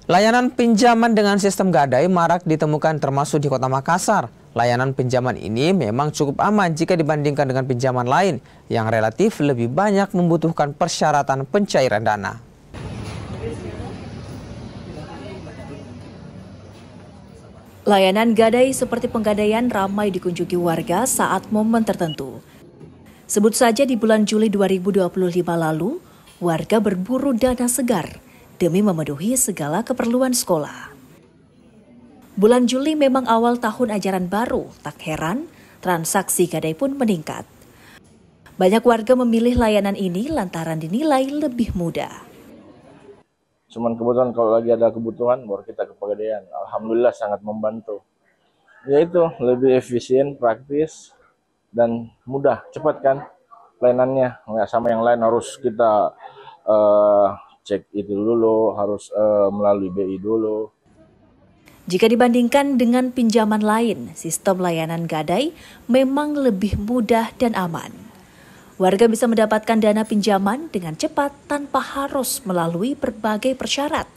Layanan pinjaman dengan sistem gadai marak ditemukan termasuk di Kota Makassar. Layanan pinjaman ini memang cukup aman jika dibandingkan dengan pinjaman lain yang relatif lebih banyak membutuhkan persyaratan pencairan dana. Layanan gadai seperti penggadaian ramai dikunjungi warga saat momen tertentu. Sebut saja di bulan Juli 2025 lalu, warga berburu dana segar demi memenuhi segala keperluan sekolah. Bulan Juli memang awal tahun ajaran baru, tak heran transaksi gadai pun meningkat. Banyak warga memilih layanan ini lantaran dinilai lebih mudah. Cuman kebetulan kalau lagi ada kebutuhan baru kita ke Pegadaian. Alhamdulillah sangat membantu. Yaitu lebih efisien, praktis, dan mudah, cepat kan layanannya. Nggak sama yang lain harus kita cek itu dulu, harus melalui BI dulu. Jika dibandingkan dengan pinjaman lain, sistem layanan gadai memang lebih mudah dan aman. Warga bisa mendapatkan dana pinjaman dengan cepat tanpa harus melalui berbagai persyarat,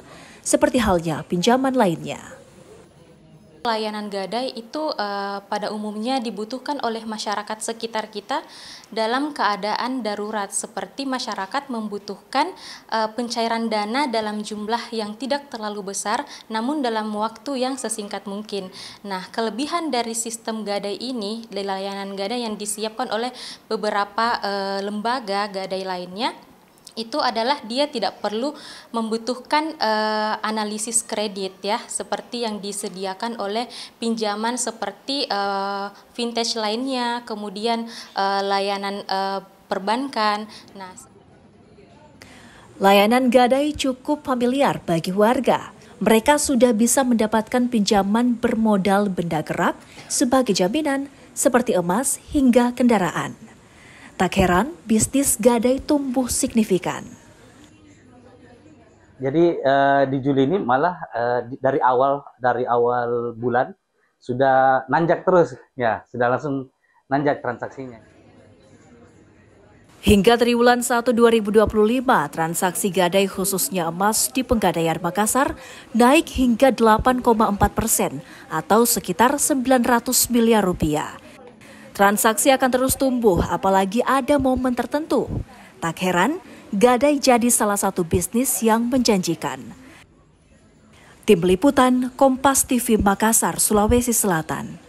seperti halnya pinjaman lainnya. Layanan gadai itu pada umumnya dibutuhkan oleh masyarakat sekitar kita dalam keadaan darurat, seperti masyarakat membutuhkan pencairan dana dalam jumlah yang tidak terlalu besar namun dalam waktu yang sesingkat mungkin. Nah, kelebihan dari sistem gadai ini, layanan gadai yang disiapkan oleh beberapa lembaga gadai lainnya, itu adalah dia tidak perlu membutuhkan analisis kredit ya, seperti yang disediakan oleh pinjaman seperti vintage lainnya, kemudian layanan perbankan. Nah, layanan gadai cukup familiar bagi warga. Mereka sudah bisa mendapatkan pinjaman bermodal benda gerak sebagai jaminan seperti emas hingga kendaraan. Tak heran, bisnis gadai tumbuh signifikan. Jadi di Juli ini malah dari awal bulan sudah nanjak terus, ya sudah langsung nanjak transaksinya. Hingga triwulan 1 2025, transaksi gadai khususnya emas di Pegadaian Makassar naik hingga 8,4% atau sekitar 900 miliar rupiah. Transaksi akan terus tumbuh apalagi ada momen tertentu. Tak heran, gadai jadi salah satu bisnis yang menjanjikan. Tim Liputan Kompas TV Makassar, Sulawesi Selatan.